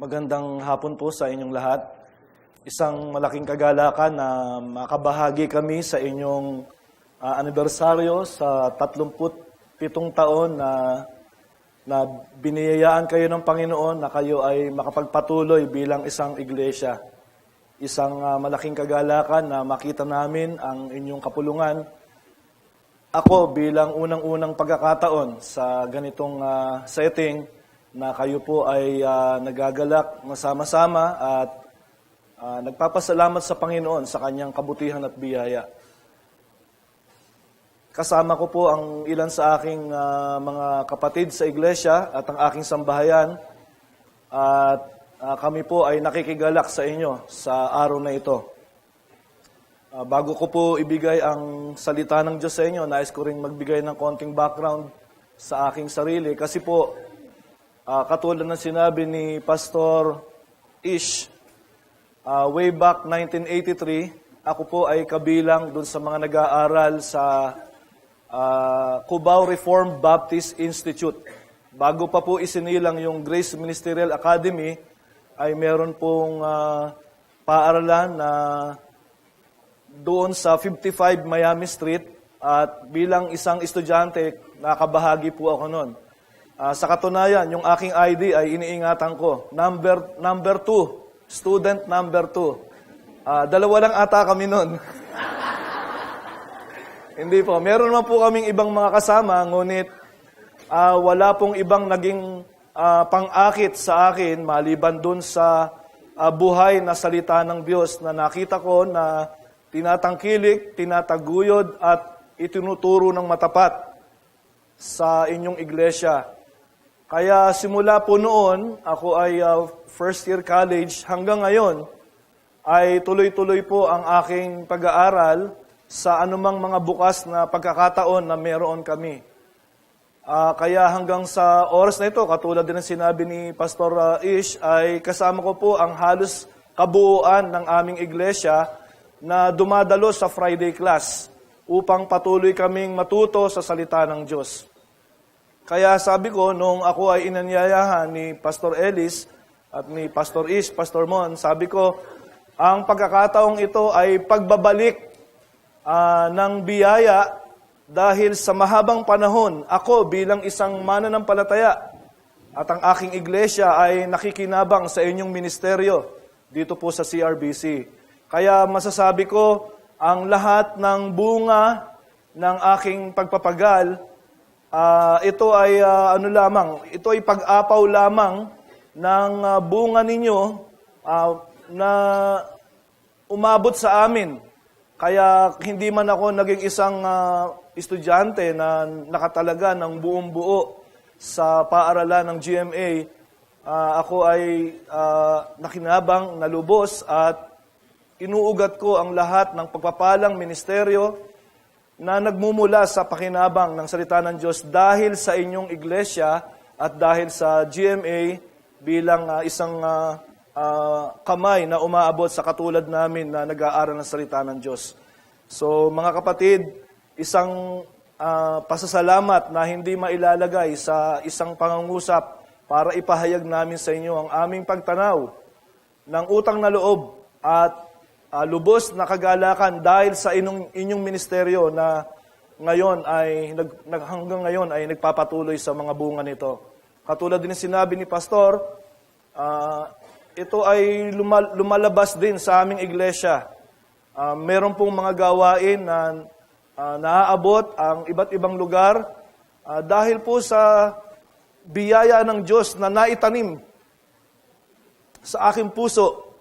Magandang hapon po sa inyong lahat. Isang malaking kagalakan na makabahagi kami sa inyong anibersaryo sa 37 taon na biniyayaan kayo ng Panginoon na kayo ay makapagpatuloy bilang isang iglesia. Isang malaking kagalakan na makita namin ang inyong kapulungan. Ako bilang unang-unang pagkakataon sa ganitong setting na kayo po ay nagagalak masama-sama at nagpapasalamat sa Panginoon sa kanyang kabutihan at biyaya. Kasama ko po ang ilan sa aking mga kapatid sa iglesia at ang aking sambahayan at kami po ay nakikigalak sa inyo sa araw na ito. Bago ko po ibigay ang salita ng Diyos sa inyo, nais ko rin magbigay ng konting background sa aking sarili. Kasi po, katulad ng sinabi ni Pastor Ish, way back 1983, ako po ay kabilang dun sa mga nag-aaral sa Cubao Reformed Baptist Institute. Bago pa po isinilang yung Grace Ministerial Academy, ay meron pong paaralan na doon sa 55 Miami Street at bilang isang estudyante, nakabahagi po ako noon. Sa katunayan, yung aking ID ay iniingatan ko. Number 2, student number 2. Dalawa lang ata kami noon. Hindi po. Meron naman po kaming ibang mga kasama, ngunit wala pong ibang naging pang-akit sa akin maliban doon sa buhay na salita ng Diyos na nakita ko na tinatangkilik, tinataguyod at itinuturo ng matapat sa inyong iglesia. Kaya simula po noon, ako ay first year college, hanggang ngayon ay tuloy-tuloy po ang aking pag-aaral sa anumang mga bukas na pagkakataon na meron kami. Kaya hanggang sa oras na ito, katulad din ng sinabi ni Pastor Ish, ay kasama ko po ang halos kabuuan ng aming iglesia na dumadalo sa Friday class upang patuloy kaming matuto sa salita ng Diyos. Kaya sabi ko, nung ako ay inanyayahan ni Pastor Ellis at ni Pastor Ish, Pastor Mon, sabi ko, ang pagkakataong ito ay pagbabalik ng biyaya dahil sa mahabang panahon, ako bilang isang mananampalataya at ang aking iglesia ay nakikinabang sa inyong ministeryo dito po sa CRBC. Kaya masasabi ko, ang lahat ng bunga ng aking pagpapagal, ito ay ito ay pag-apaw lamang ng bunga ninyo na umabot sa amin. Kaya hindi man ako naging isang estudyante na nakatalaga ng buong buo sa paaralan ng GMA, ako ay nakinabang, nalubos at inuugat ko ang lahat ng pagpapalang ministeryo na nagmumula sa pakinabang ng salita ng Diyos dahil sa inyong iglesia at dahil sa GMA bilang isang kamay na umaabot sa katulad namin na nag-aaral ng salita ng Diyos. So mga kapatid, isang pasasalamat na hindi mailalagay sa isang pangungusap para ipahayag namin sa inyo ang aming pagtanaw ng utang na loob at lubos na kagalakan dahil sa inyong ministeryo na ngayon ay hanggang ngayon ay nagpapatuloy sa mga bunga nito. Katulad din sinabi ni Pastor, ito ay lumalabas din sa aming iglesia. Meron pong mga gawain na naaabot ang iba't ibang lugar dahil po sa biyaya ng Diyos na naitanim sa aking puso.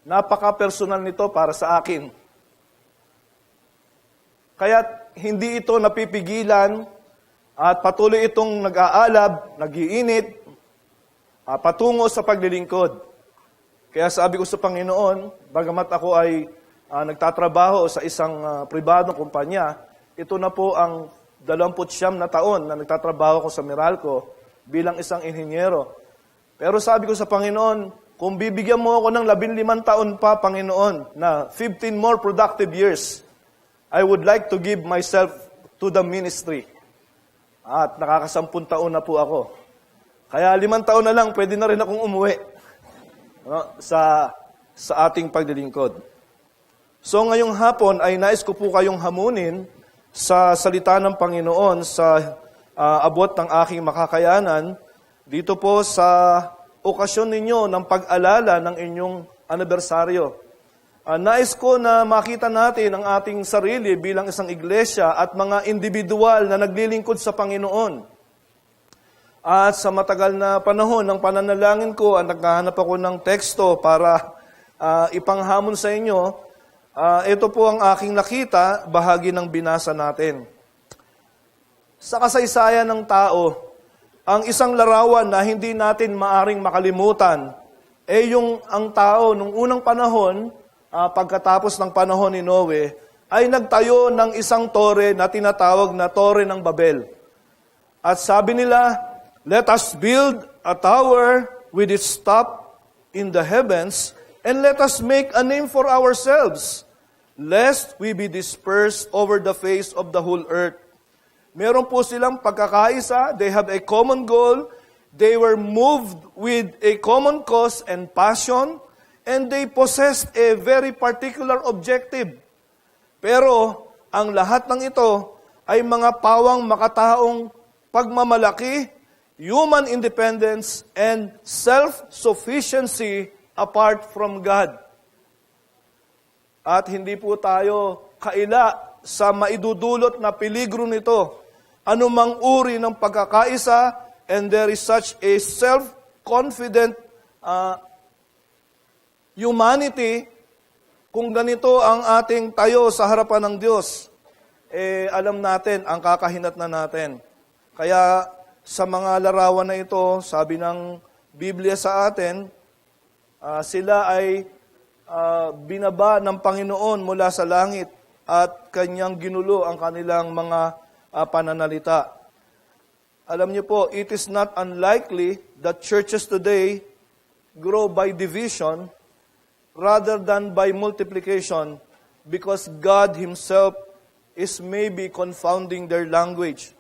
Napaka-personal nito para sa akin. Kaya hindi ito napipigilan at patuloy itong nag-aalab, nag-iinit, patungo sa paglilingkod. Kaya sabi ko sa Panginoon, bagamat ako ay nagtatrabaho sa isang pribadong kumpanya, ito na po ang 29 na taon na nagtatrabaho ko sa Meralco bilang isang inhinyero. Pero sabi ko sa Panginoon, kung bibigyan mo ako ng 15 taon pa, Panginoon, na 15 more productive years, I would like to give myself to the ministry. At nakakasampung taon na po ako. Kaya 5 taon na lang, pwede na rin akong umuwi sa ating paglilingkod. So ngayong hapon ay nais ko po kayong hamunin sa salita ng Panginoon sa abot ng aking makakayanan dito po sa okasyon ninyo ng pag-alala ng inyong anibersaryo. Nais ko na makita natin ang ating sarili bilang isang iglesia at mga individual na naglilingkod sa Panginoon. At sa matagal na panahon ng pananalangin ko, naghahanap ako ng teksto para ipanghamon sa inyo. Ito po ang aking nakita, bahagi ng binasa natin. Sa kasaysayan ng tao, ang isang larawan na hindi natin maaring makalimutan ay ang tao nung unang panahon, pagkatapos ng panahon ni Noe, ay nagtayo ng isang tore na tinatawag na Tore ng Babel. At sabi nila, "Let us build a tower with its top in the heavens, and let us make a name for ourselves, lest we be dispersed over the face of the whole earth." Meron po silang pagkakaisa, they have a common goal, they were moved with a common cause and passion, and they possessed a very particular objective. Pero ang lahat ng ito ay mga pawang makataong pagmamalaki, human independence, and self-sufficiency apart from God. At hindi po tayo kaila sa maidudulot na peligro nito. Anumang uri ng pagkakaisa, and there is such a self-confident humanity, kung ganito ang ating tayo sa harapan ng Diyos, alam natin ang kakahinat na natin. Kaya sa mga larawan na ito, sabi ng Biblia sa atin, sila ay binaba ng Panginoon mula sa langit at kanyang ginulo ang kanilang mga pananalita. Alam niyo po, it is not unlikely that churches today grow by division rather than by multiplication because God Himself is maybe confounding their language.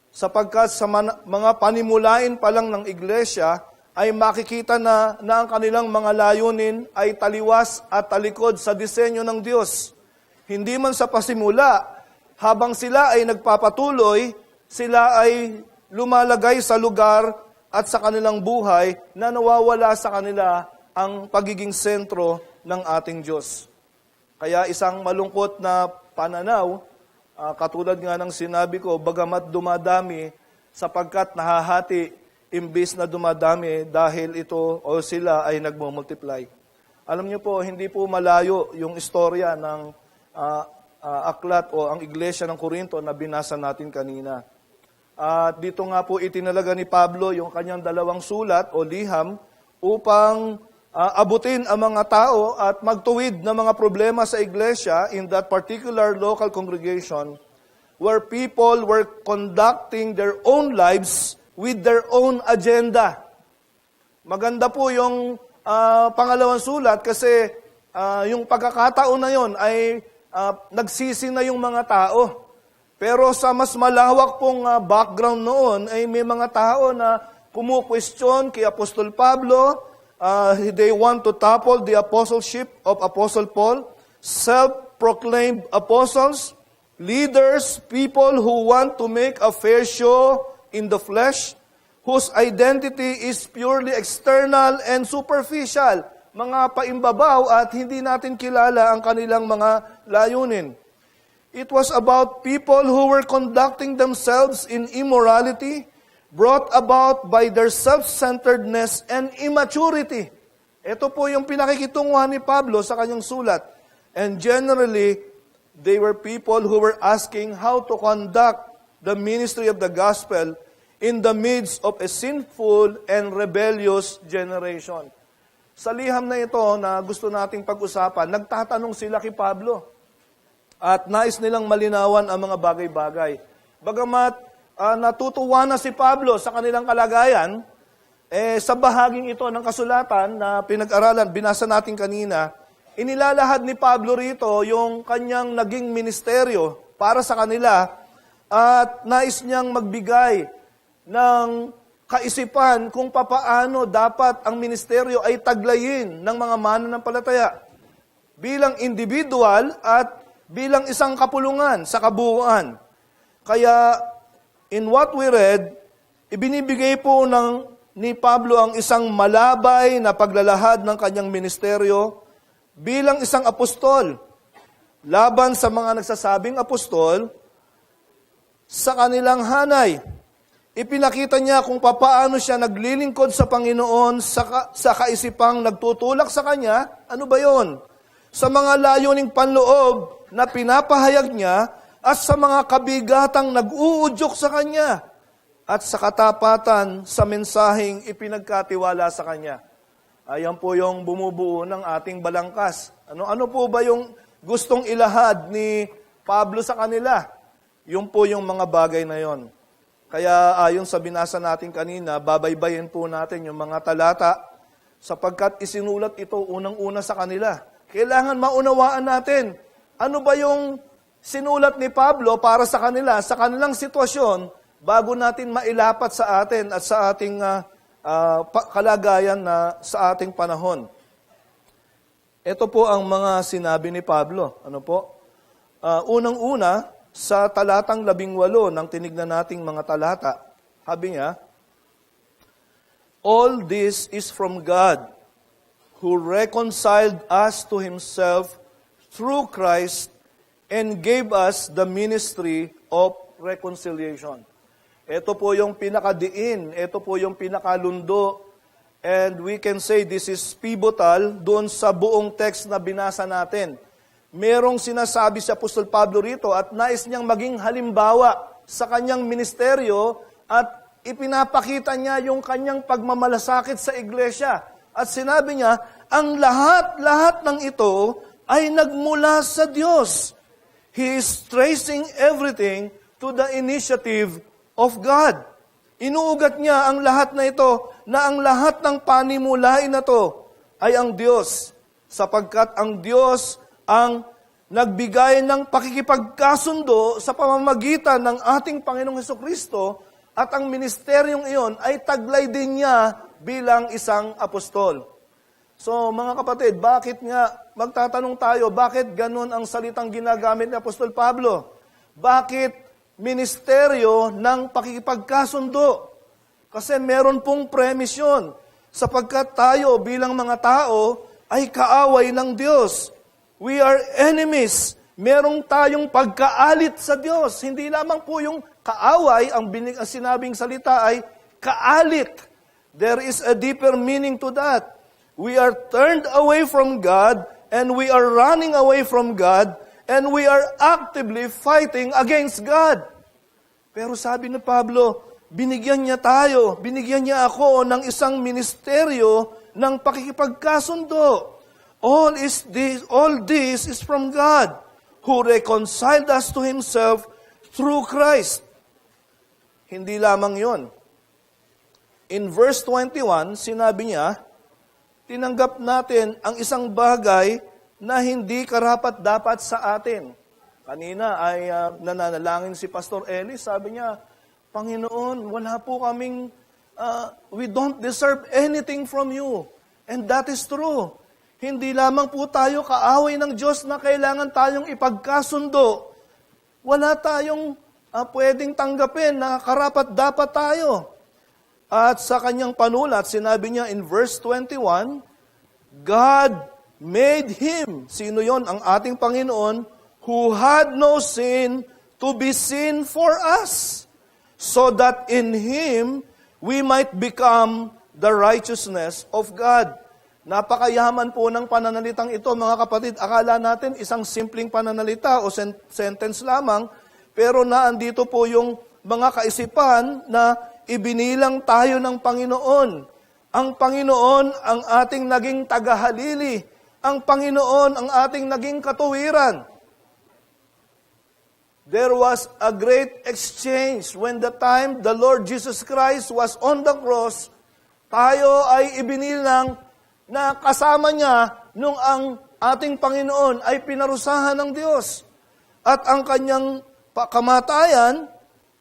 Sapagkat sa mga panimulain pa lang ng iglesia, ay makikita na ang kanilang mga layunin ay taliwas at talikod sa disenyo ng Diyos. Hindi man sa pasimula, habang sila ay nagpapatuloy, sila ay lumalagay sa lugar at sa kanilang buhay na nawawala sa kanila ang pagiging sentro ng ating Diyos. Kaya isang malungkot na pananaw, katulad nga ng sinabi ko, bagamat dumadami, sapagkat nahahati, imbis na dumadami dahil ito o sila ay nagmumultiply. Alam niyo po, hindi po malayo yung istorya ng aklat o ang iglesia ng Corinto na binasa natin kanina. At dito nga po itinalaga ni Pablo yung kanyang 2 sulat o liham upang abutin ang mga tao at magtuwid ng mga problema sa iglesia in that particular local congregation where people were conducting their own lives with their own agenda. Maganda po yung pangalawang sulat kasi yung pagkakataon na yon ay nagsisi na yung mga tao. Pero sa mas malawak pong background noon ay may mga tao na kumu-question kay Apostol Pablo. They want to topple the apostleship of Apostle Paul, self-proclaimed apostles, leaders, people who want to make a fair show in the flesh, whose identity is purely external and superficial, mga paimbabaw at hindi natin kilala ang kanilang mga layunin. It was about people who were conducting themselves in immorality, brought about by their self-centeredness and immaturity. Ito po yung pinakikitunguhan ni Pablo sa kanyang sulat. And generally, they were people who were asking how to conduct the ministry of the gospel in the midst of a sinful and rebellious generation. Sa liham na ito na gusto nating pag-usapan, nagtatanong sila kay Pablo. At nais nilang malinawan ang mga bagay-bagay. Bagamat natutuwa na si Pablo sa kanilang kalagayan, sa bahaging ito ng kasulatan na pinag-aralan, binasa natin kanina, inilalahad ni Pablo rito yung kanyang naging ministeryo para sa kanila at nais niyang magbigay ng kaisipan kung papaano dapat ang ministeryo ay taglayin ng mga mananampalataya bilang individual at bilang isang kapulungan sa kabuuan. Kaya, in what we read, ibinibigay po ni Pablo ang isang malabay na paglalahad ng kanyang ministeryo bilang isang apostol, laban sa mga nagsasabing apostol, sa kanilang hanay. Ipinakita niya kung papaano siya naglilingkod sa Panginoon sa kaisipang nagtutulak sa Kanya. Ano ba yon? Sa mga layuning panloob na pinapahayag niya at sa mga kabigatang nag-uudyok sa Kanya at sa katapatan sa mensaheng ipinagkatiwala sa Kanya. Ayan po yung bumubuo ng ating balangkas. Ano po ba yung gustong ilahad ni Pablo sa kanila? Yung po yung mga bagay na yon. Kaya ayon sa binasa natin kanina, babaybayin po natin yung mga talata sapagkat isinulat ito unang-una sa kanila. Kailangan maunawaan natin, ano ba yung sinulat ni Pablo para sa kanila, sa kanilang sitwasyon, bago natin mailapat sa atin at sa ating kalagayan na sa ating panahon. Ito po ang mga sinabi ni Pablo. Ano po? Unang-una, sa talatang 18 ng tinignan nating mga talata, sabi niya, all this is from God, who reconciled us to Himself through Christ and gave us the ministry of reconciliation. Ito po yung pinakadiin, ito po yung pinakalundo, and we can say this is pivotal doon sa buong text na binasa natin. Merong sinasabi si Apostol Pablo rito at nais niyang maging halimbawa sa kanyang ministeryo at ipinapakita niya yung kanyang pagmamalasakit sa iglesia. At sinabi niya, ang lahat ng ito ay nagmula sa Diyos. He is tracing everything to the initiative of God. Inuugat niya ang lahat na ito na ang lahat ng panimulain na to ay ang Diyos. Sapagkat ang Diyos ang nagbigay ng pakikipagkasundo sa pamamagitan ng ating Panginoong Hesukristo at ang ministeryong iyon ay taglay din niya bilang isang apostol. So mga kapatid, bakit nga, magtatanong tayo, bakit ganun ang salitang ginagamit ni Apostol Pablo? Bakit ministeryo ng pakikipagkasundo? Kasi meron pong premise yun, sapagkat tayo bilang mga tao ay kaaway ng Diyos. We are enemies. Merong tayong pagkaalit sa Diyos. Hindi lamang po yung kaaway, ang sinabing salita ay kaalit. There is a deeper meaning to that. We are turned away from God, and we are running away from God, and we are actively fighting against God. Pero sabi ni Pablo, binigyan niya tayo, binigyan niya ako ng isang ministeryo ng pakikipagkasundo. All this is from God, who reconciled us to Himself through Christ. Hindi lamang yon. In verse 21, sinabi niya, tinanggap natin ang isang bagay na hindi karapat-dapat sa atin. Kanina ay nananalangin si Pastor Eli, sabi niya, Panginoon, wala po kaming, we don't deserve anything from you. And that is true. Hindi lamang po tayo kaaway ng Diyos na kailangan tayong ipagkasundo. Wala tayong pwedeng tanggapin na karapat-dapat tayo. At sa kanyang panulat, sinabi niya in verse 21, God made Him, sino yon? Ang ating Panginoon, who had no sin to be sin for us, so that in Him we might become the righteousness of God. Napakayaman po ng pananalitang ito, mga kapatid. Akala natin isang simpleng pananalita o sentence lamang, pero naandito po yung mga kaisipan na ibinilang tayo ng Panginoon. Ang Panginoon ang ating naging tagahalili. Ang Panginoon ang ating naging katuwiran. There was a great exchange when the time the Lord Jesus Christ was on the cross. Tayo ay ibinilang na kasama niya nung ang ating Panginoon ay pinarusahan ng Diyos. At ang kanyang kamatayan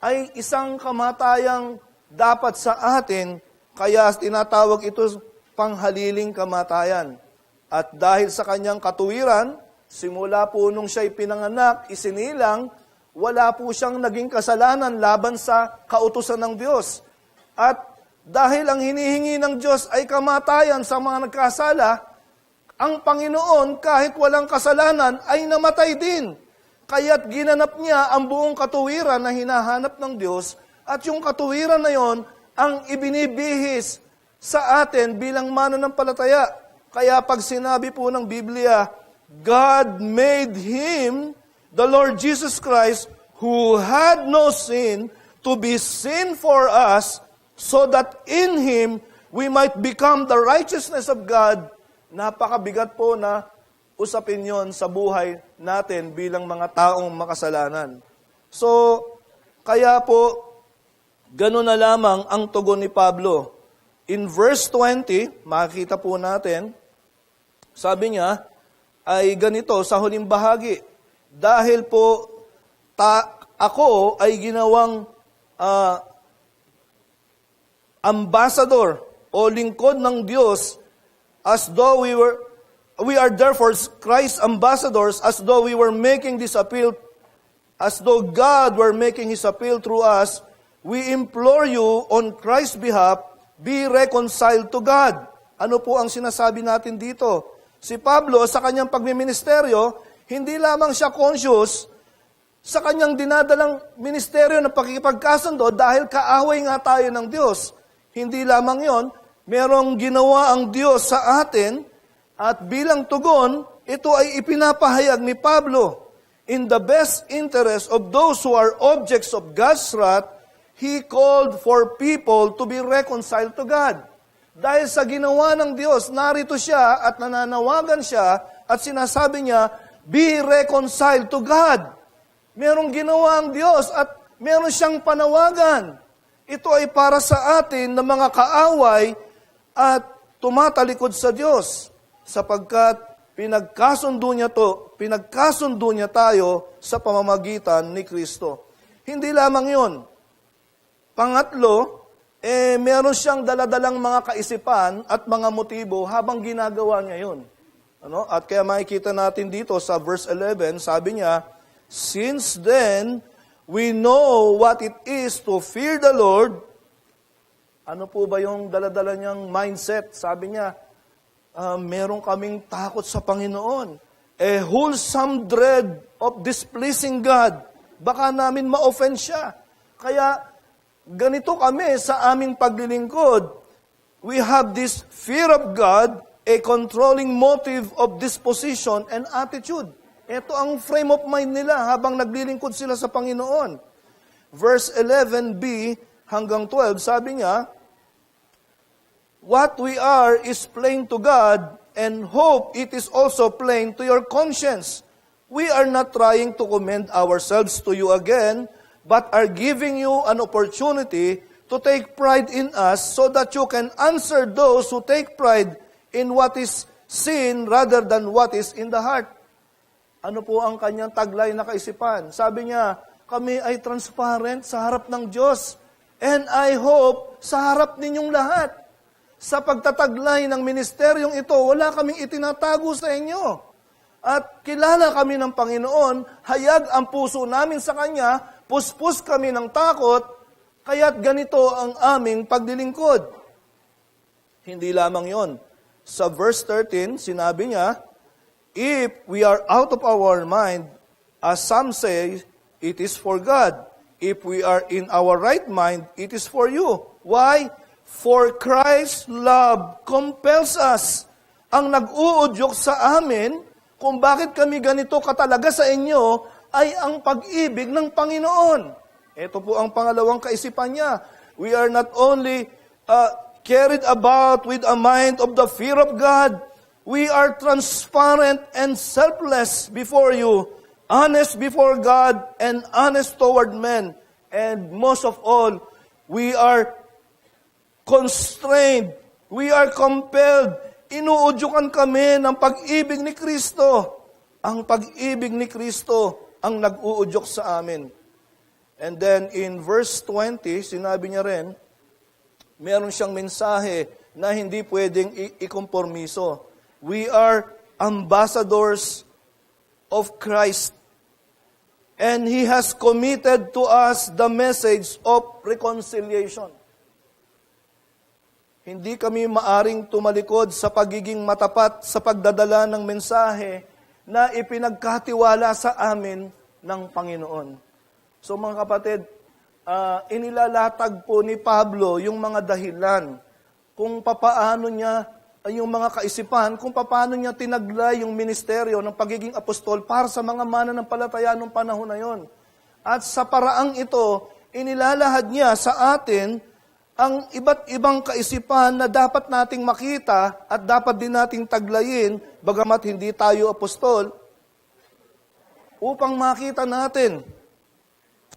ay isang kamatayang dapat sa atin, kaya tinatawag ito panghaliling kamatayan. At dahil sa kanyang katuwiran, simula po nung siya'y pinanganak, isinilang, wala po siyang naging kasalanan laban sa kautusan ng Diyos. At dahil ang hinihingi ng Diyos ay kamatayan sa mga nagkasala, ang Panginoon kahit walang kasalanan ay namatay din. Kaya't ginanap niya ang buong katuwiran na hinahanap ng Diyos at yung katuwiran na yon ang ibinibihis sa atin bilang mananampalataya. Kaya pag sinabi po ng Biblia, God made Him, the Lord Jesus Christ, who had no sin, to be sin for us, so that in Him we might become the righteousness of God. Napakabigat po na usapin yon sa buhay natin bilang mga taong makasalanan. So, kaya po, gano'n na lamang ang tugon ni Pablo. In verse 20, makikita po natin, sabi niya, ay ganito sa huling bahagi, dahil po ako ay ginawang ambassador o lingkod ng Diyos, as though we are therefore Christ's ambassadors, as though we were making this appeal, as though God were making His appeal through us, we implore you on Christ's behalf, be reconciled to God. Ano po ang sinasabi natin dito? Si Pablo, sa kanyang pagmiministeryo, hindi lamang siya conscious sa kanyang dinadalang ministeryo na pakikipagkasundo dahil kaaway nga tayo ng Diyos. Hindi lamang yon, merong ginawa ang Diyos sa atin at bilang tugon, ito ay ipinapahayag ni Pablo. In the best interest of those who are objects of God's wrath, he called for people to be reconciled to God. Dahil sa ginawa ng Diyos, narito siya at nananawagan siya at sinasabi niya, be reconciled to God. Merong ginawa ang Diyos at meron siyang panawagan. Ito ay para sa atin na mga kaaway at tumatalikod sa Diyos sapagkat pinagkasundo niya tayo sa pamamagitan ni Kristo. Hindi lamang yon. Pangatlo, meron siyang daladalang mga kaisipan at mga motibo habang ginagawa niya yun. At kaya makikita natin dito sa verse 11, sabi niya, since then, we know what it is to fear the Lord. Ano po ba yung daladala niyang mindset? Sabi niya, meron kaming takot sa Panginoon. A wholesome dread of displeasing God. Baka namin ma-offend siya. Kaya ganito kami sa aming paglilingkod. We have this fear of God, a controlling motive of disposition and attitude. Ito ang frame of mind nila habang naglilingkod sila sa Panginoon. Verse 11b hanggang 12, sabi niya, what we are is plain to God, and hope it is also plain to your conscience. We are not trying to commend ourselves to you again, but are giving you an opportunity to take pride in us so that you can answer those who take pride in what is seen rather than what is in the heart. Ano po ang kanyang taglay na kaisipan? Sabi niya, kami ay transparent sa harap ng Diyos. And I hope sa harap ninyong lahat. Sa pagtataglay ng ministeryong ito, wala kaming itinatago sa inyo. At kilala kami ng Panginoon, hayag ang puso namin sa Kanya, puspos kami ng takot, kaya't ganito ang aming paglilingkod. Hindi lamang yon. Sa verse 13, sinabi niya, if we are out of our mind, as some say, it is for God. If we are in our right mind, it is for you. Why? For Christ's love compels us. Ang nag-uudyok sa amin, kung bakit kami ganito katalaga sa inyo, ay ang pag-ibig ng Panginoon. Ito po ang pangalawang kaisipan niya. We are not only carried about with a mind of the fear of God, we are transparent and selfless before you, honest before God and honest toward men. And most of all, we are constrained, we are compelled, inuudyukan kami ng pag-ibig ni Kristo. Ang pag-ibig ni Kristo ang nag-uudyok sa amin. And then in verse 20, sinabi niya rin, Meron siyang mensahe na hindi pwedeng ikompormiso. We are ambassadors of Christ. And He has committed to us the message of reconciliation. Hindi kami maaring tumalikod sa pagiging matapat sa pagdadala ng mensahe na ipinagkatiwala sa amin ng Panginoon. So mga kapatid, inilalatag po ni Pablo yung mga dahilan kung papaano niya, yung mga kaisipan, kung paano niya tinaglay yung ministeryo ng pagiging apostol para sa mga mananampalataya nung panahon na yon. At sa paraang ito, inilalahad niya sa atin ang iba't ibang kaisipan na dapat nating makita at dapat din nating taglayin, bagamat hindi tayo apostol, upang makita natin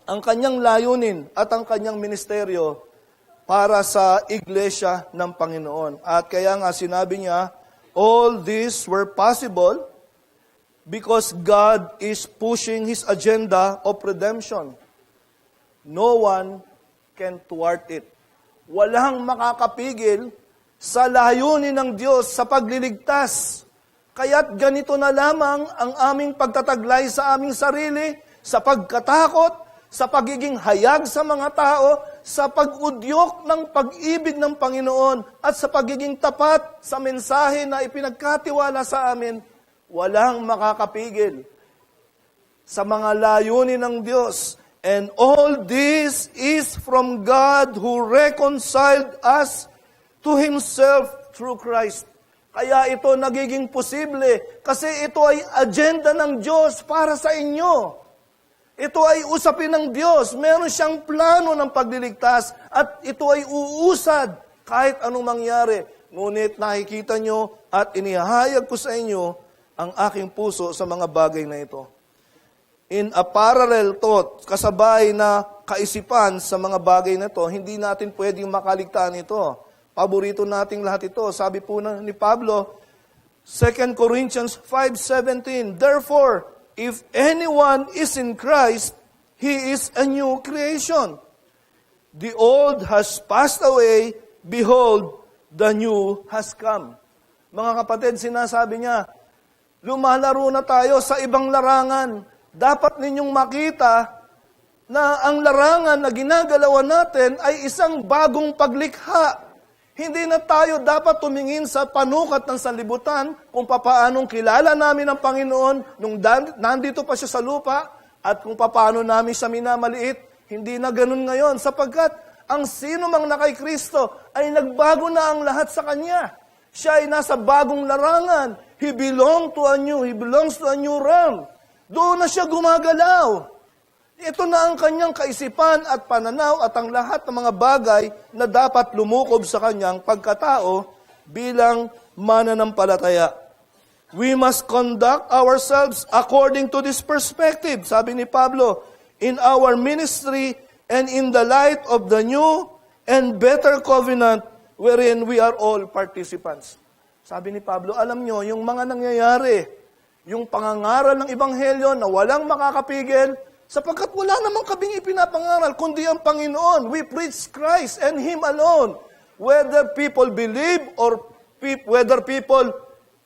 ang kanyang layunin at ang kanyang ministeryo para sa iglesia ng Panginoon. At kaya nga sinabi niya, all these were possible because God is pushing His agenda of redemption. No one can thwart it. Walang makakapigil sa layunin ng Diyos sa pagliligtas. Kaya't ganito na lamang ang aming pagtataglay sa aming sarili, sa pagkatakot, sa pagiging hayag sa mga tao, sa pag-udyok ng pag-ibig ng Panginoon, at sa pagiging tapat sa mensahe na ipinagkatiwala sa amin, walang makakapigil sa mga layunin ng Diyos. And all this is from God who reconciled us to Himself through Christ. Kaya ito nagiging posible kasi ito ay agenda ng Diyos para sa inyo. Ito ay usapin ng Diyos. Meron siyang plano ng pagliligtas at ito ay uusad kahit anong mangyari. Ngunit nakikita nyo at inihahayag ko sa inyo ang aking puso sa mga bagay na ito. In a parallel thought, kasabay na kaisipan sa mga bagay na ito, hindi natin pwedeng makaligtaan ito. Paborito nating lahat ito. Sabi po ni Pablo, 2 Corinthians 5:17, therefore, if anyone is in Christ, he is a new creation. The old has passed away, behold, the new has come. Mga kapatid, sinasabi niya, lumalaro na tayo sa ibang larangan. Dapat ninyong makita na ang larangan na ginagalawan natin ay isang bagong paglikha. Hindi na tayo dapat tumingin sa panukat ng sanlibutan kung papaanong kilala namin ang Panginoon nung nandito pa siya sa lupa at kung papaano namin siya minamaliit. Hindi na ganun ngayon sapagkat ang sino mang nakay Kristo ay nagbago na ang lahat sa Kanya. Siya ay nasa bagong larangan. He belongs to a new realm. Doon na siya gumagalaw. Ito na ang kanyang kaisipan at pananaw at ang lahat ng mga bagay na dapat lumukob sa kanyang pagkatao bilang mananampalataya. We must conduct ourselves according to this perspective, sabi ni Pablo, in our ministry and in the light of the new and better covenant wherein we are all participants. Sabi ni Pablo, alam nyo, yung mga nangyayari, yung pangangaral ng Ebanghelyo na walang makakapigil, sapagkat wala namang kaming ipinapangaral, kundi ang Panginoon. We preach Christ and Him alone. Whether people believe or whether people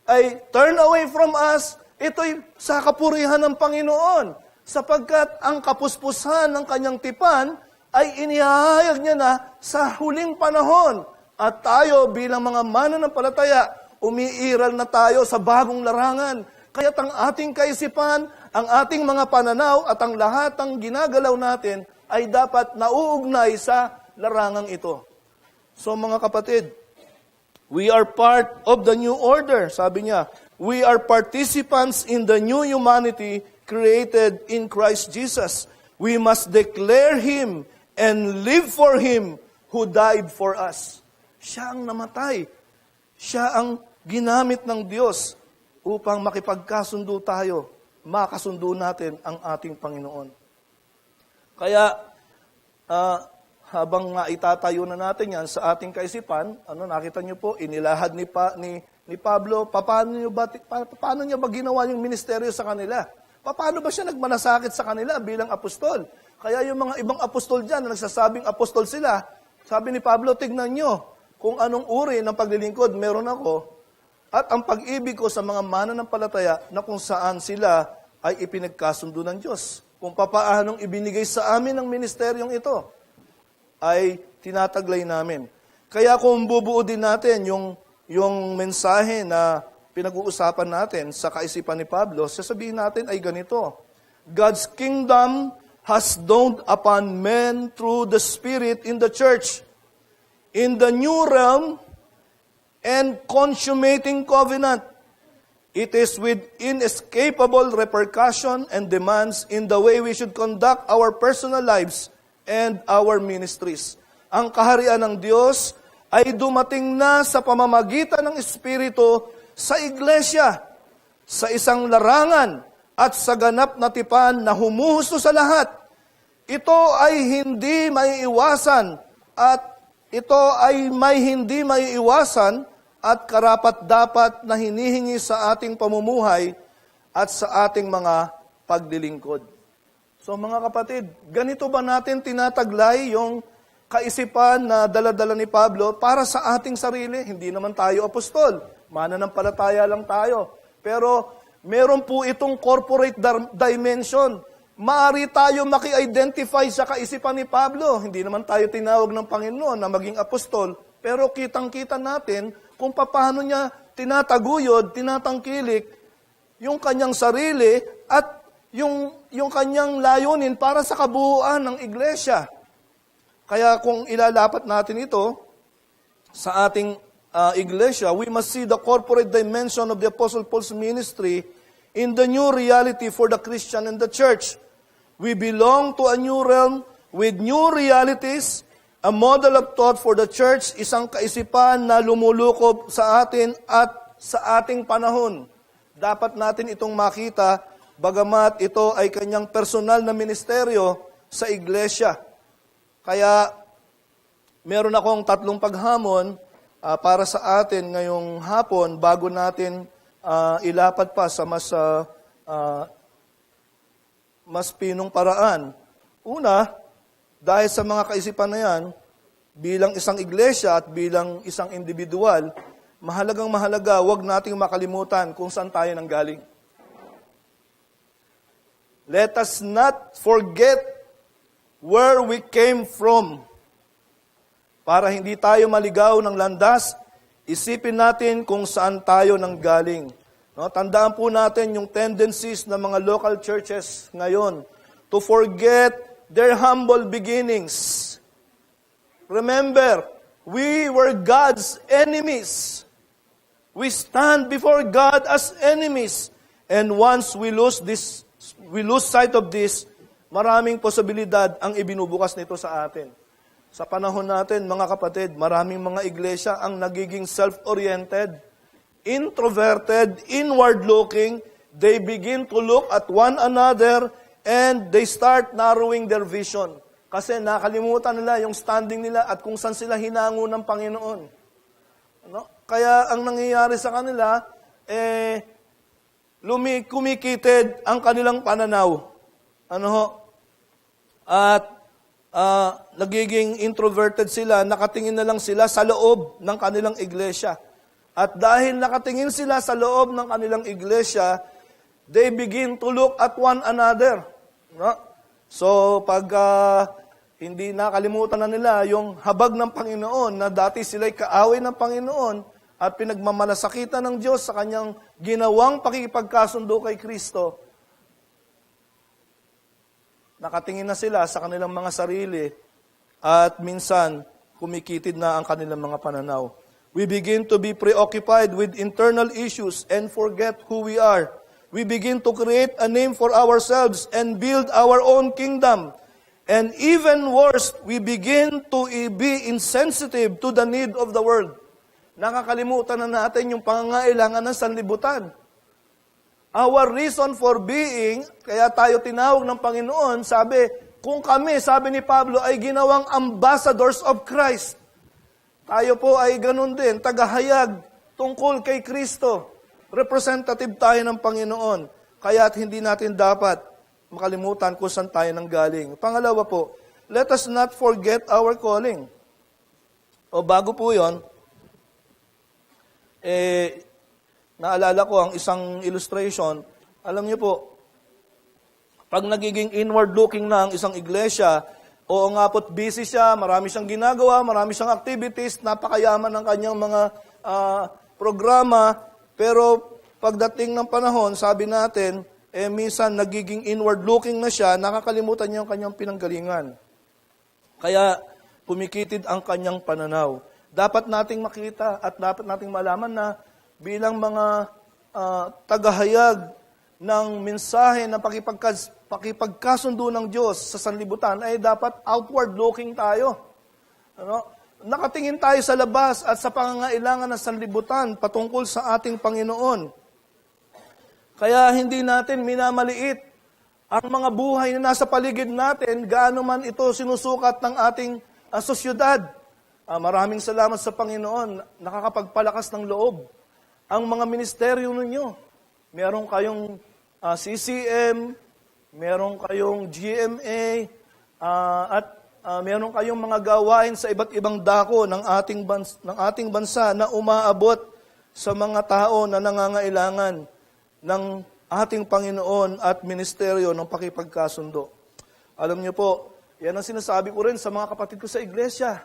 ay turn away from us, ito'y sa kapurihan ng Panginoon. Sapagkat ang kapuspusan ng kanyang tipan ay inihahayag niya na sa huling panahon. At tayo bilang mga mananampalataya, umiiral na tayo sa bagong larangan. Kaya't ang ating kaisipan, ang ating mga pananaw at ang lahat ng ginagalaw natin ay dapat nauugnay sa larangang ito. So mga kapatid, we are part of the new order. Sabi niya, we are participants in the new humanity created in Christ Jesus. We must declare Him and live for Him who died for us. Siya ang namatay. Siya ang ginamit ng Diyos upang makipagkasundo tayo, makasundo natin ang ating Panginoon. Kaya, habang itatayo na natin yan sa ating kaisipan, nakita niyo po, inilahad ni Pablo, paano niya ba ginawa yung ministeryo sa kanila? Paano ba siya nagmalasakit sa kanila bilang apostol? Kaya yung mga ibang apostol dyan na nagsasabing apostol sila, Sabi ni Pablo, tignan nyo kung anong uri ng paglilingkod meron ako at ang pag-ibig ko sa mga mananampalataya na kung saan sila ay ipinagkasundo ng Diyos. Kung papaanong ibinigay sa amin ng ministeryong ito, ay tinataglay namin. Kaya kung bubuo din natin yung mensahe na pinag-uusapan natin sa kaisipan ni Pablo, sasabihin natin ay ganito: God's kingdom has dawned upon men through the Spirit in the church, in the new realm and consummating covenant. It is with inescapable repercussion and demands in the way we should conduct our personal lives and our ministries. Ang kaharian ng Diyos ay dumating na sa pamamagitan ng Espiritu sa iglesia, sa isang larangan at sa ganap na tipan na humuhusto sa lahat. Ito ay hindi maiiwasan at ito ay may hindi maiiwasan at karapat-dapat na hinihingi sa ating pamumuhay at sa ating mga paglilingkod. So mga kapatid, ganito ba natin tinataglay yung kaisipan na dala-dala ni Pablo para sa ating sarili? Hindi naman tayo apostol, mananampalataya lang tayo. Pero meron po itong corporate dimension. Maaari tayo maki-identify sa kaisipan ni Pablo. Hindi naman tayo tinawag ng Panginoon na maging apostol, pero kitang-kita natin kung paano niya tinataguyod, tinatangkilik yung kanyang sarili at yung kanyang layunin para sa kabuuan ng iglesia. Kaya kung ilalapat natin ito sa ating iglesia, we must see the corporate dimension of the Apostle Paul's ministry in the new reality for the Christian and the church. We belong to a new realm with new realities, a model of thought for the church, isang kaisipan na lumulukob sa atin at sa ating panahon. Dapat natin itong makita, bagamat ito ay kanyang personal na ministeryo sa iglesia. Kaya meron akong 3 paghamon para sa atin ngayong hapon bago natin ilapat pa sa mas pinong paraan. Una, dahil sa mga kaisipan na yan, bilang isang iglesia at bilang isang individual, mahalagang-mahalaga, huwag nating makalimutan kung saan tayo nanggaling. Let us not forget where we came from. Para hindi tayo maligaw ng landas, isipin natin kung saan tayo nanggaling. No, tandaan po natin yung tendencies ng mga local churches ngayon to forget their humble beginnings. Remember, we were God's enemies. We stand before God as enemies. And once we lose sight of this, maraming posibilidad ang ibinubukas nito sa atin. Sa panahon natin, mga kapatid, maraming mga iglesia ang nagiging self-oriented, introverted, inward-looking. They begin to look at one another and they start narrowing their vision. Kasi nakalimutan nila yung standing nila at kung saan sila hinango ng Panginoon. Ano? Kaya ang nangyayari sa kanila, kumikitid ang kanilang pananaw. At nagiging introverted sila, nakatingin na lang sila sa loob ng kanilang iglesia. At dahil nakatingin sila sa loob ng kanilang iglesia, they begin to look at one another. No? So, pag hindi nakalimutan na nila yung habag ng Panginoon, na dati sila'y kaaway ng Panginoon, at pinagmamalasakitan ng Diyos sa kanyang ginawang pakikipagkasundo kay Kristo, nakatingin na sila sa kanilang mga sarili, at minsan, kumikitid na ang kanilang mga pananaw. We begin to be preoccupied with internal issues and forget who we are. We begin to create a name for ourselves and build our own kingdom. And even worse, we begin to be insensitive to the need of the world. Nakakalimutan na natin yung pangangailangan ng sanlibutan. Our reason for being, kaya tayo tinawag ng Panginoon, sabi, kung kami, sabi ni Pablo, ay ginawang ambassadors of Christ. Tayo po ay ganun din, tagahayag tungkol kay Kristo. Representative tayo ng Panginoon. Kaya't hindi natin dapat makalimutan kung saan tayo nanggaling. Pangalawa po, let us not forget our calling. O bago po yon, naalala ko ang isang illustration. Alam niyo po, pag nagiging inward-looking na ang isang iglesia, oo nga po't busy siya, marami siyang ginagawa, marami siyang activities, napakayaman ng kanyang mga programa, pero pagdating ng panahon, sabi natin, minsan nagiging inward-looking na siya, nakakalimutan niya ang kanyang pinanggalingan. Kaya pumikitid ang kanyang pananaw. Dapat nating makita at dapat nating malaman na bilang mga tagahayag ng mensahe ng pakipagkasundo ng Diyos sa sanlibutan ay dapat outward-looking tayo. Ano? Nakatingin tayo sa labas at sa pangangailangan ng sanlibutan patungkol sa ating Panginoon. Kaya hindi natin minamaliit ang mga buhay na nasa paligid natin, gaano man ito sinusukat ng ating sosyudad. Maraming salamat sa Panginoon, nakakapagpalakas ng loob. Ang mga ministeryo ninyo, meron kayong CCM, meron kayong GMA, at meron kayong mga gawain sa iba't ibang dako ng ating bansa na umaabot sa mga tao na nangangailangan ng ating Panginoon at ministeryo ng pakipagkasundo. Alam niyo po, yan ang sinasabi ko rin sa mga kapatid ko sa iglesia.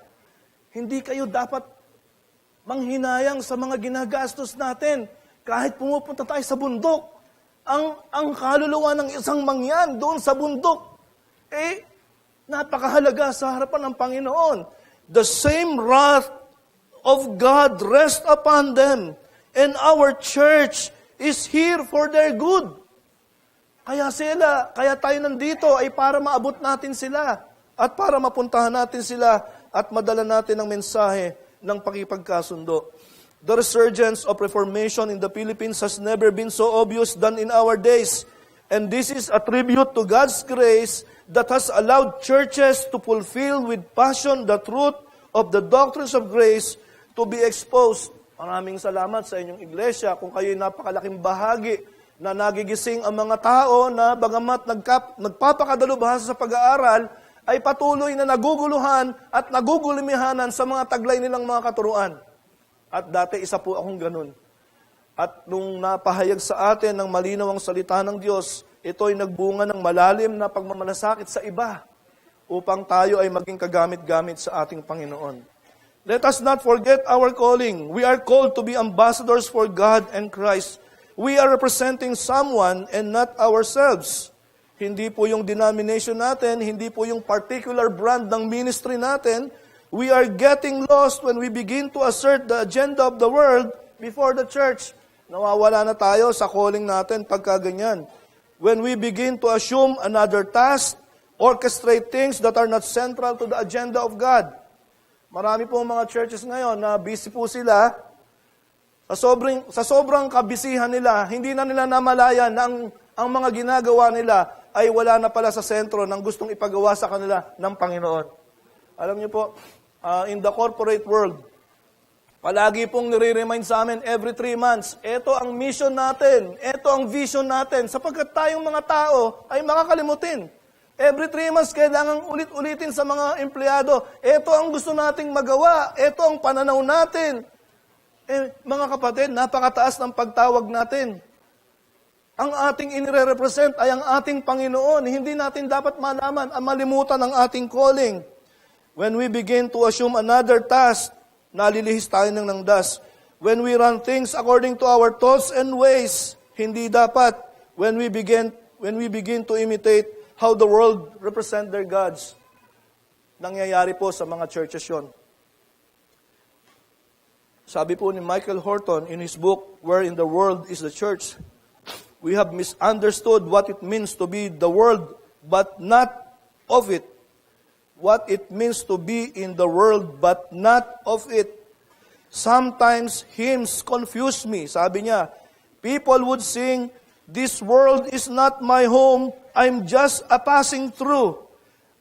Hindi kayo dapat manghinayang sa mga ginagastos natin. Kahit pumupunta tayo sa bundok, ang kaluluwa ng isang mangyan doon sa bundok, napakahalaga sa harapan ng Panginoon. The same wrath of God rests upon them, and our church is here for their good. Kaya tayo nandito ay para maabot natin sila at para mapuntahan natin sila at madala natin ang mensahe ng pakipagkasundo. The resurgence of Reformation in the Philippines has never been so obvious than in our days. And this is a tribute to God's grace that has allowed churches to fulfill with passion the truth of the doctrines of grace to be exposed. Maraming salamat sa inyong iglesia kung kayo'y napakalaking bahagi na nagigising ang mga tao na bagamat nagpapakadalubhasa sa pag-aaral, ay patuloy na naguguluhan at nagugulimihanan sa mga taglay nilang mga katuruan. At dati isa po akong ganun. At nung napahayag sa atin ng malinaw ang salita ng Diyos, ito ay nagbunga ng malalim na pagmamalasakit sa iba upang tayo ay maging kagamit-gamit sa ating Panginoon. Let us not forget our calling. We are called to be ambassadors for God and Christ. We are representing someone and not ourselves. Hindi po yung denomination natin, hindi po yung particular brand ng ministry natin. We are getting lost when we begin to assert the agenda of the world before the church. Nawawala na tayo sa calling natin pagka ganyan. When we begin to assume another task, orchestrate things that are not central to the agenda of God. Marami po mga churches ngayon na busy po sila. Sa sobrang kabisihan nila, hindi na nila namalayan na ang mga ginagawa nila ay wala na pala sa sentro ng gustong ipagawa sa kanila ng Panginoon. Alam niyo po, in the corporate world, palagi pong nire-remind sa amin every 3 months, ito ang mission natin, ito ang vision natin, sapagkat tayong mga tao ay makakalimutin. Every 3 months, kailangan ulit-ulitin sa mga empleyado, ito ang gusto nating magawa, ito ang pananaw natin. Mga kapatid, napakataas ng pagtawag natin. Ang ating inire-represent ay ang ating Panginoon. Hindi natin dapat malaman, malimutan ang ating calling. When we begin to assume another task, nalilihis tayo ng das. When we run things according to our thoughts and ways, hindi dapat. When we begin to imitate how the world represent their gods. Nangyayari po sa mga churches yun. Sabi po ni Michael Horton in his book, Where in the World is the Church? We have misunderstood what it means to be the world, but not of it. What it means to be in the world, but not of it. Sometimes hymns confuse me. Sabi niya, people would sing, this world is not my home, I'm just a passing through.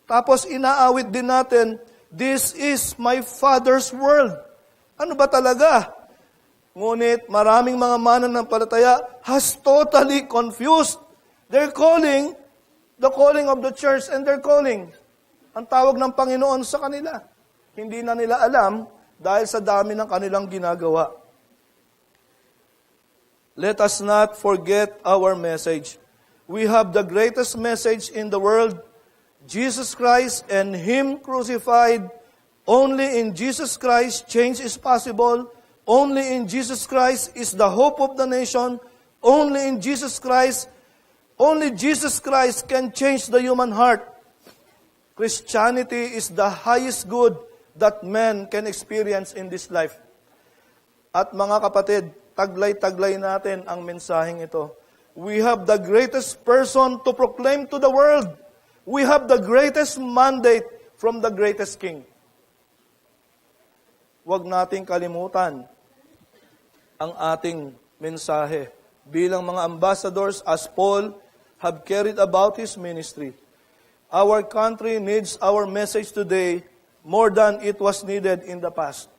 Tapos inaawit din natin, this is my Father's world. Ano ba talaga? Ngunit maraming mga mananampalataya has totally confused their calling, the calling of the church and their calling. Ang tawag ng Panginoon sa kanila. Hindi na nila alam dahil sa dami ng kanilang ginagawa. Let us not forget our message. We have the greatest message in the world, Jesus Christ and Him crucified. Only in Jesus Christ change is possible. Only in Jesus Christ is the hope of the nation. Only Jesus Christ can change the human heart. Christianity is the highest good that man can experience in this life. At mga kapatid, taglay-taglay natin ang mensaheng ito. We have the greatest person to proclaim to the world. We have the greatest mandate from the greatest king. Huwag nating kalimutan ang ating mensahe bilang mga ambassadors as Paul have carried about his ministry. Our country needs our message today more than it was needed in the past.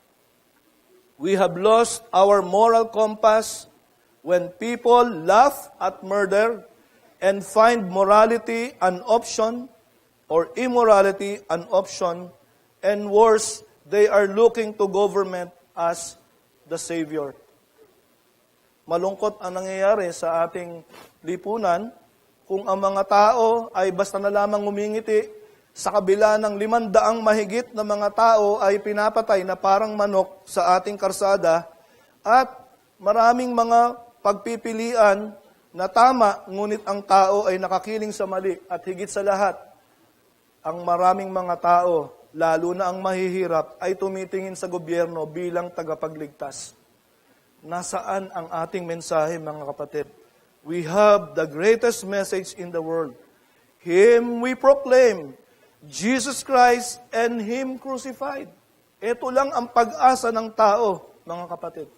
We have lost our moral compass when people laugh at murder and find morality an option or immorality an option, and worse, they are looking to government as the savior. Malungkot ang nangyayari sa ating lipunan kung ang mga tao ay basta na lamang ngumingiti sa kabila ng 500 mahigit na mga tao ay pinapatay na parang manok sa ating karsada at maraming mga pagpipilian na tama ngunit ang tao ay nakakiling sa mali at higit sa lahat ang maraming mga tao lalo na ang mahihirap ay tumitingin sa gobyerno bilang tagapagligtas. Nasaan ang ating mensahe, mga kapatid? We have the greatest message in the world. Him we proclaim, Jesus Christ and Him crucified. Ito lang ang pag-asa ng tao, mga kapatid.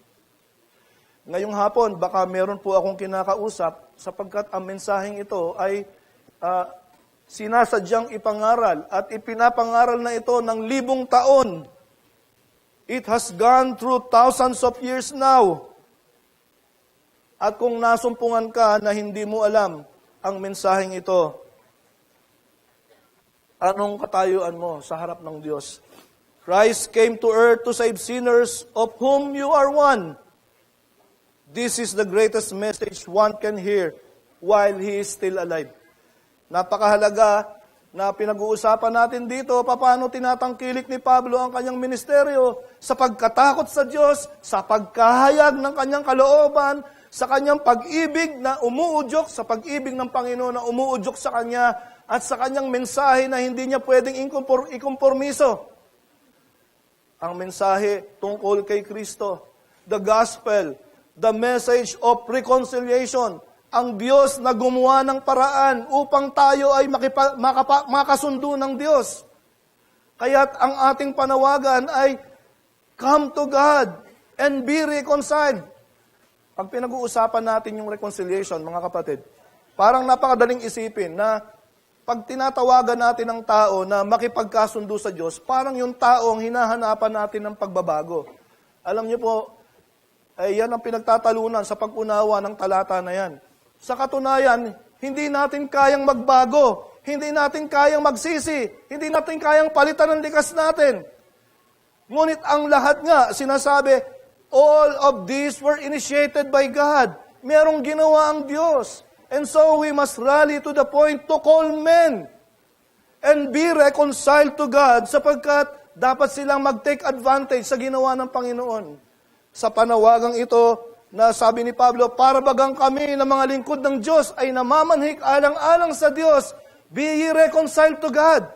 Ngayong hapon, baka meron po akong kinakausap sapagkat ang mensaheng ito ay sinasadyang ipangaral at ipinapangaral na ito ng 1,000 taon. It has gone through thousands of years now. At kung nasumpungan ka na hindi mo alam ang mensaheng ito, anong katayuan mo sa harap ng Diyos? Christ came to earth to save sinners, of whom you are one. This is the greatest message one can hear while he is still alive. Napakahalaga na pinag-uusapan natin dito, paano tinatangkilik ni Pablo ang kanyang ministeryo sa pagkatakot sa Diyos, sa pagkahayag ng kanyang kalooban, sa kanyang pag-ibig na umuudyok, sa pag-ibig ng Panginoon na umuudyok sa kanya, at sa kanyang mensahe na hindi niya pwedeng ikompormiso. Ang mensahe tungkol kay Kristo, the gospel, the message of reconciliation, ang Diyos na gumawa ng paraan upang tayo ay makasundo ng Diyos. Kaya't ang ating panawagan ay, come to God and be reconciled. Pag pinag-uusapan natin yung reconciliation, mga kapatid, parang napakadaling isipin na pag tinatawagan natin ang tao na makipagkasundo sa Diyos, parang yung tao ang hinahanapan natin ng pagbabago. Alam niyo po, ay yan ang pinagtatalunan sa pag-unawa ng talata na yan. Sa katunayan, hindi natin kayang magbago, hindi natin kayang magsisi, hindi natin kayang palitan ang likas natin. Ngunit ang lahat nga, sinasabi, all of these were initiated by God. Merong ginawa ang Diyos. And so we must rally to the point to call men and be reconciled to God sapagkat dapat silang mag-take advantage sa ginawa ng Panginoon. Sa panawagang ito, na sabi ni Pablo, para bagang kami na mga lingkod ng Diyos ay namamanhik alang-alang sa Diyos, be ye reconciled to God.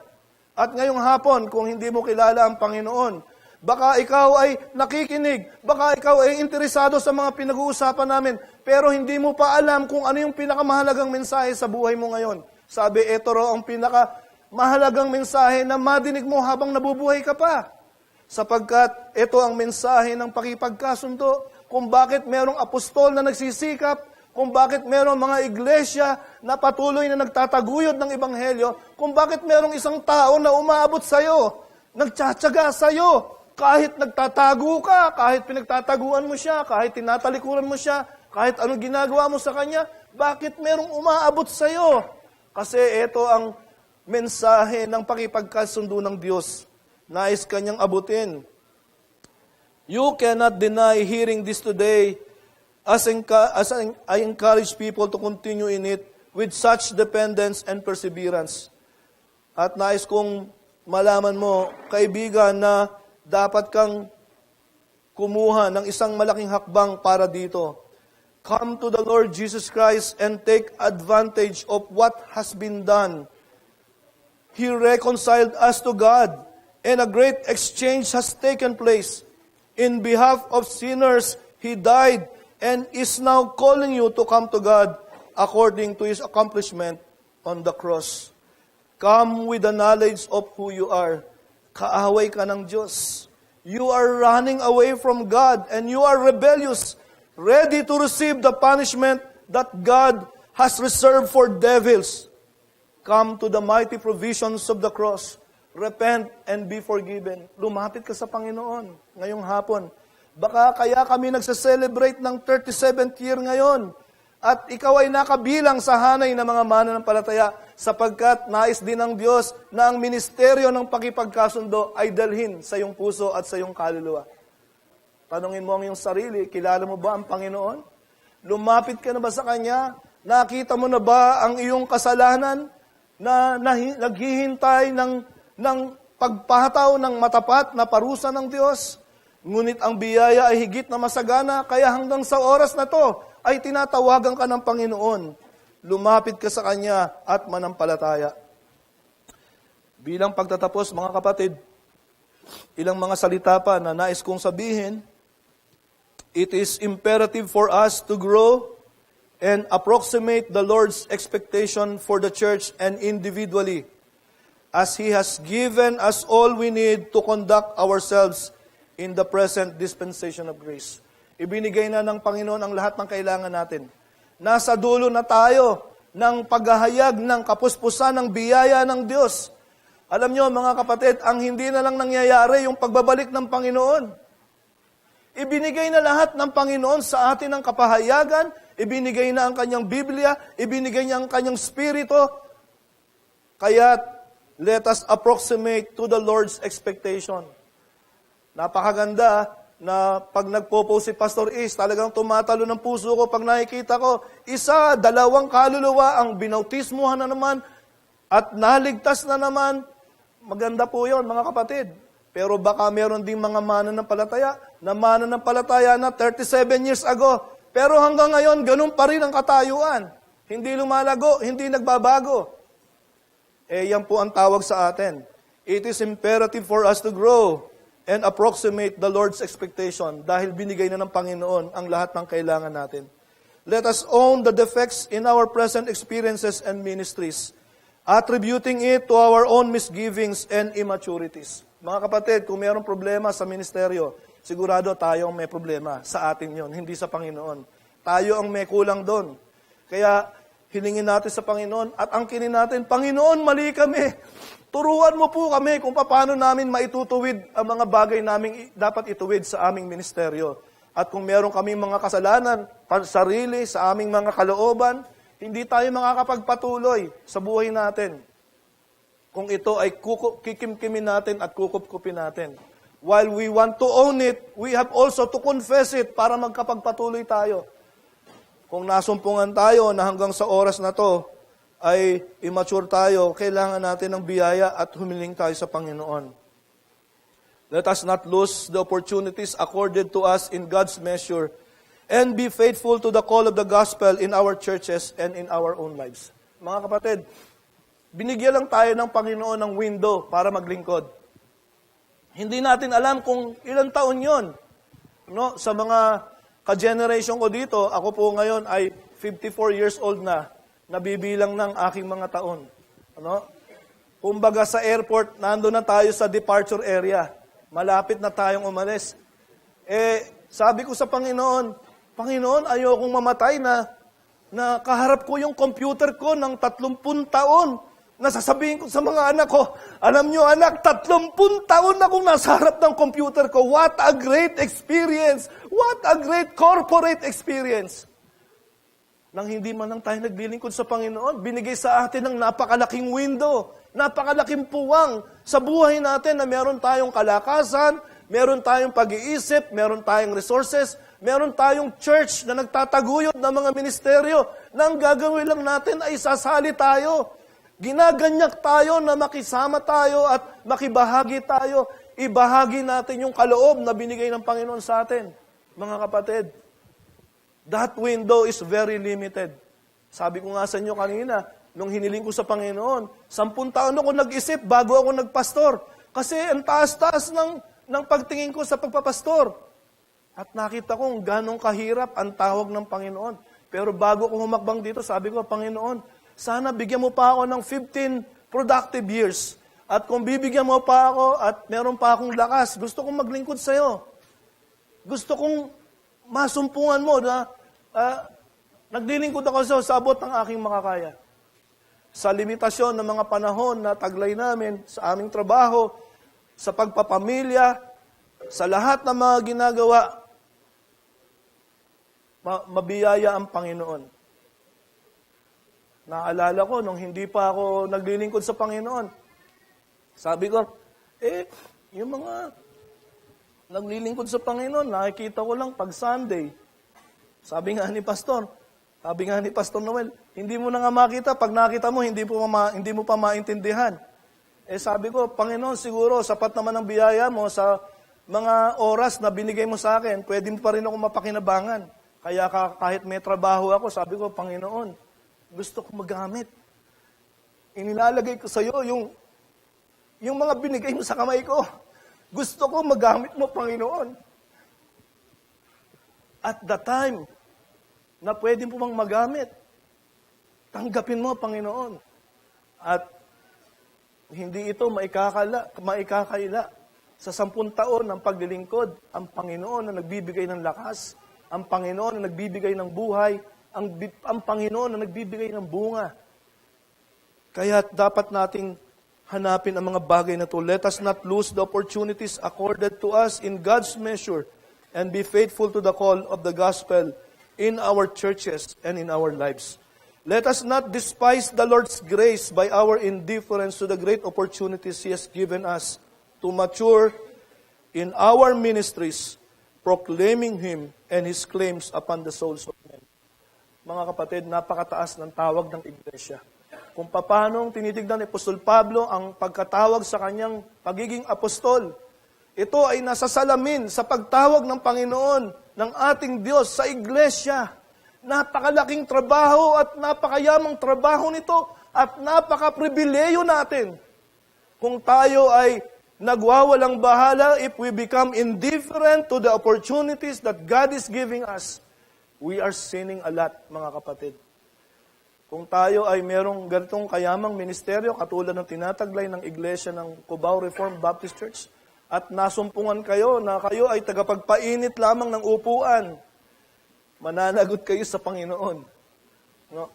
At ngayong hapon, kung hindi mo kilala ang Panginoon, baka ikaw ay nakikinig, baka ikaw ay interesado sa mga pinag-uusapan namin, pero hindi mo pa alam kung ano yung pinakamahalagang mensahe sa buhay mo ngayon. Sabi, ito raw ang pinakamahalagang mensahe na madinig mo habang nabubuhay ka pa. Sapagkat ito ang mensahe ng pakipagkasundo, kung bakit merong apostol na nagsisikap, kung bakit merong mga iglesia na patuloy na nagtataguyod ng Ebanghelyo, kung bakit merong isang tao na umaabot sa'yo, nagtsatsaga sa'yo, kahit nagtatago ka, kahit pinagtataguan mo siya, kahit tinatalikuran mo siya, kahit anong ginagawa mo sa kanya, bakit merong umaabot sa'yo? Kasi ito ang mensahe ng pakipagkasundo ng Diyos. Nais kanyang abutin You cannot deny hearing this today as I encourage people to continue in it with such dependence and perseverance. At nais kong malaman mo, kaibigan, na dapat kang kumuha ng isang malaking hakbang para dito. Come to the Lord Jesus Christ and take advantage of what has been done. He reconciled us to God, and a great exchange has taken place. In behalf of sinners, He died and is now calling you to come to God according to His accomplishment on the cross. Come with the knowledge of who you are. Kaaway ka ng Diyos. You are running away from God and you are rebellious, ready to receive the punishment that God has reserved for devils. Come to the mighty provisions of the cross. Repent and be forgiven. Lumapit ka sa Panginoon ngayong hapon. Baka kaya kami nagsa-celebrate ng 37th year ngayon. At ikaw ay nakabilang sa hanay ng mga mananampalataya sapagkat nais din ng Diyos na ang ministeryo ng pakipagkasundo ay dalhin sa iyong puso at sa iyong kaluluwa. Tanungin mo ang iyong sarili, kilala mo ba ang Panginoon? Lumapit ka na ba sa Kanya? Nakita mo na ba ang iyong kasalanan na naghihintay ng pagpahataw ng matapat na parusa ng Diyos? Ngunit ang biyaya ay higit na masagana, kaya hanggang sa oras na to ay tinatawagan ka ng Panginoon. Lumapit ka sa Kanya at manampalataya. Bilang pagtatapos, mga kapatid, ilang mga salita pa na nais kong sabihin. It is imperative for us to grow and approximate the Lord's expectation for the church and individually, as He has given us all we need to conduct ourselves in the present dispensation of grace. Ibinigay na ng Panginoon ang lahat ng kailangan natin. Nasa dulo na tayo ng paghahayag ng kapuspusan ng biyaya ng Diyos. Alam nyo, mga kapatid, ang hindi na lang nangyayari yung pagbabalik ng Panginoon. Ibinigay na lahat ng Panginoon sa atin ang kapahayagan, ibinigay na ang Kanyang Biblia, ibinigay niya ang Kanyang Spirito. Kaya, let us approximate to the Lord's expectation. Napakaganda na pag nagpo-post si Pastor Is, talagang tumatalo ng puso ko pag nakikita ko, 1, 2 kaluluwa ang binautismuhan na naman at naligtas na naman. Maganda po yun, mga kapatid. Pero baka meron ding mga mananampalataya na 37 years ago. Pero hanggang ngayon, ganun pa rin ang katayuan. Hindi lumalago, hindi nagbabago. Yan po ang tawag sa atin. It is imperative for us to grow and approximate the Lord's expectation dahil binigay na ng Panginoon ang lahat ng kailangan natin. Let us own the defects in our present experiences and ministries, attributing it to our own misgivings and immaturities. Mga kapatid, kung mayroong problema sa ministeryo, sigurado tayo ang may problema. Sa atin yon, hindi sa Panginoon. Tayo ang may kulang doon. Kaya hilingin natin sa Panginoon at angkinin natin, Panginoon, mali kami. Turuan mo po kami kung paano namin maitutuwid ang mga bagay namin dapat ituwid sa aming ministeryo. At kung meron kami mga kasalanan, sarili, sa aming mga kalooban, hindi tayo makakapagpatuloy sa buhay natin. Kung ito ay kikimkimin natin at kukup-kupin natin. While we want to own it, we have also to confess it para magkapagpatuloy tayo. Kung nasumpungan tayo na hanggang sa oras na to ay immature tayo, kailangan natin ng biyaya at humiling tayo sa Panginoon. Let us not lose the opportunities accorded to us in God's measure and be faithful to the call of the gospel in our churches and in our own lives. Mga kapatid, binigyan lang tayo ng Panginoon ng window para maglingkod. Hindi natin alam kung ilang taon yon. No? Sa mga ka-generation ko dito, ako po ngayon ay 54 years old na, nabibilang ng aking mga taon. Ano? Kumbaga sa airport, nando na tayo sa departure area. Malapit na tayong umalis. Sabi ko sa Panginoon, Panginoon, ayokong mamatay na kaharap ko yung computer ko ng 30 taon. Nasasabihin ko sa mga anak ko, alam nyo anak, 30 taon na akong nasa harap ng computer ko. What a great experience! What a great corporate experience! Nang hindi man lang tayo naglilingkod sa Panginoon, binigay sa atin ng napakalaking window, napakalaking puwang sa buhay natin na meron tayong kalakasan, meron tayong pag-iisip, meron tayong resources, meron tayong church na nagtataguyod ng mga ministeryo na ang gagawin lang natin ay sasali tayo. Ginaganyak tayo na makisama tayo at makibahagi tayo. Ibahagi natin yung kaloob na binigay ng Panginoon sa atin. Mga kapatid, that window is very limited. Sabi ko nga sa inyo kanina, nung hiniling ko sa Panginoon, 10 taon ako nag-isip bago ako nagpastor. Kasi ang taas-taas ng pagtingin ko sa pagpapastor. At nakita kong ganong kahirap ang tawag ng Panginoon. Pero bago ko humakbang dito, sabi ko, Panginoon, sana bigyan mo pa ako ng 15 productive years. At kung bibigyan mo pa ako at meron pa akong lakas, gusto kong maglingkod sa'yo. Gusto kong masumpungan mo na naglilingkod ako sa'yo sa abot ng aking makakaya. Sa limitasyon ng mga panahon na taglay namin sa aming trabaho, sa pagpapamilya, sa lahat ng mga ginagawa, mabiyaya ang Panginoon. Naalala ko, nung hindi pa ako naglilingkod sa Panginoon, sabi ko, yung mga naglilingkod sa Panginoon, nakikita ko lang pag Sunday. Sabi nga ni Pastor Noel, hindi mo na nga makita, pag nakita mo, hindi mo pa maintindihan. Sabi ko, Panginoon, siguro, sapat naman ang biyaya mo sa mga oras na binigay mo sa akin, pwede mo pa rin ako mapakinabangan. Kaya kahit may trabaho ako, sabi ko, Panginoon, gusto ko magamit. Inilalagay ko sa iyo yung mga binigay mo sa kamay ko. Gusto ko magamit mo, Panginoon. At the time na pwede mo bang magamit, tanggapin mo, Panginoon. At hindi ito maikakaila. Sa 10 taon ng paglilingkod, ang Panginoon na nagbibigay ng lakas, ang Panginoon na nagbibigay ng buhay, ang Panginoon na nagbibigay ng bunga. Kaya dapat nating hanapin ang mga bagay na to. Let us not lose the opportunities accorded to us in God's measure and be faithful to the call of the gospel in our churches and in our lives. Let us not despise the Lord's grace by our indifference to the great opportunities He has given us to mature in our ministries, proclaiming Him and His claims upon the souls of men. Mga kapatid, napakataas ng tawag ng iglesia. Kung paano tinitignan ni Apostol Pablo ang pagkatawag sa kanyang pagiging apostol, ito ay nasasalamin sa pagtawag ng Panginoon, ng ating Diyos sa iglesia. Napakalaking trabaho at napakayamang trabaho nito at napaka-pribileyo natin. Kung tayo ay nagwawalang bahala, if we become indifferent to the opportunities that God is giving us, we are sinning a lot, mga kapatid. Kung tayo ay merong ganitong kayamang ministeryo, katulad ng tinataglay ng iglesia ng Cubao Reformed Baptist Church, at nasumpungan kayo na kayo ay tagapagpainit lamang ng upuan, mananagot kayo sa Panginoon. No?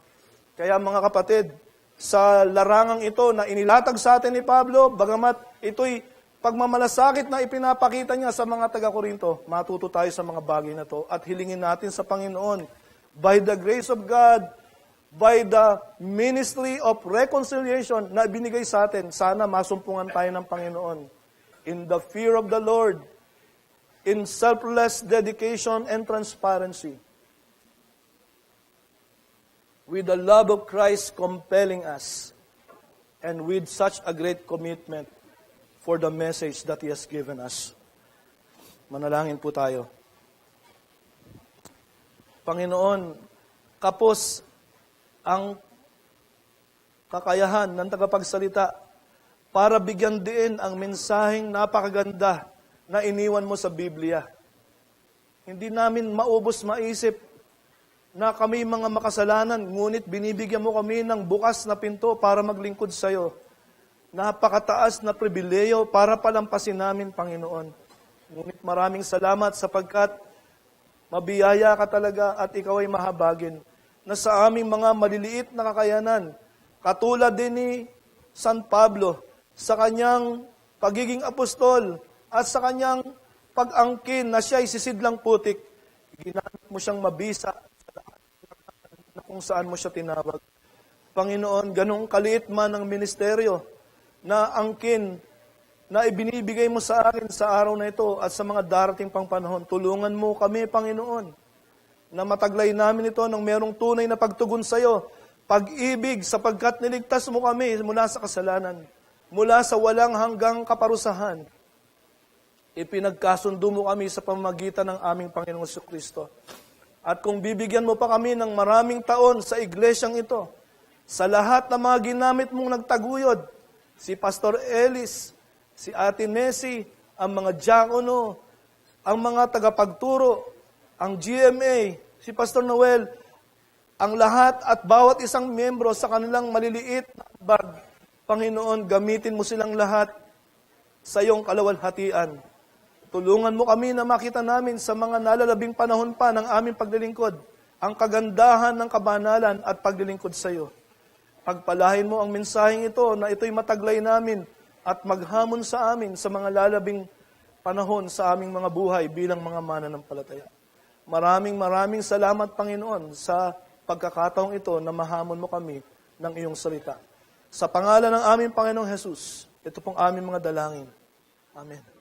Kaya mga kapatid, sa larangang ito na inilatag sa atin ni Pablo, bagamat ito'y pagmamalasakit na ipinapakita niya sa mga taga-Korinto, matuto tayo sa mga bagay na to at hilingin natin sa Panginoon, by the grace of God, by the ministry of reconciliation na binigay sa atin, sana masumpungan tayo ng Panginoon. In the fear of the Lord, in selfless dedication and transparency, with the love of Christ compelling us, and with such a great commitment for the message that He has given us. Manalangin po tayo. Panginoon, kapos ang kakayahan ng tagapagsalita para bigyan din ang mensaheng napakaganda na iniwan mo sa Biblia. Hindi namin maubos maisip na kami mga makasalanan, ngunit binibigyan mo kami ng bukas na pinto para maglingkod sa iyo. Napakataas na pribileyo para palampasin namin, Panginoon. Ngunit maraming salamat sapagkat mabiyaya ka talaga at ikaw ay mahabagin na sa aming mga maliliit na kakayanan, katulad din ni San Pablo, sa kanyang pagiging apostol at sa kanyang pag-angkin na siya ay sisidlang putik, ginamit mo siyang mabisa na kung saan mo siya tinawag. Panginoon, ganong kaliit man ang ministeryo na angkin na ibinibigay mo sa akin sa araw na ito at sa mga darating pang panahon. Tulungan mo kami, Panginoon, na mataglay namin ito ng merong tunay na pagtugon sa iyo, pag-ibig, sapagkat niligtas mo kami mula sa kasalanan, mula sa walang hanggang kaparusahan. Ipinagkasundo mo kami sa pamamagitan ng aming Panginoong Jesucristo. At kung bibigyan mo pa kami ng maraming taon sa iglesyang ito, sa lahat ng mga ginamit mong nagtaguyod, si Pastor Ellis, si Ate Nessie, ang mga diakono, ang mga tagapagturo, ang GMA, si Pastor Noel, ang lahat at bawat isang miyembro sa kanilang maliliit na bag, Panginoon, gamitin mo silang lahat sa iyong kalawalhatian. Tulungan mo kami na makita namin sa mga nalalabing panahon pa ng aming paglilingkod, ang kagandahan ng kabanalan at paglilingkod sa iyo. Pagpalahin mo ang mensaheng ito na ito'y mataglay namin at maghamon sa amin sa mga lalabing panahon sa aming mga buhay bilang mga mananampalataya. Maraming salamat, Panginoon, sa pagkakataong ito na mahamon mo kami ng iyong salita. Sa pangalan ng aming Panginoong Jesus, ito pong aming mga dalangin. Amen.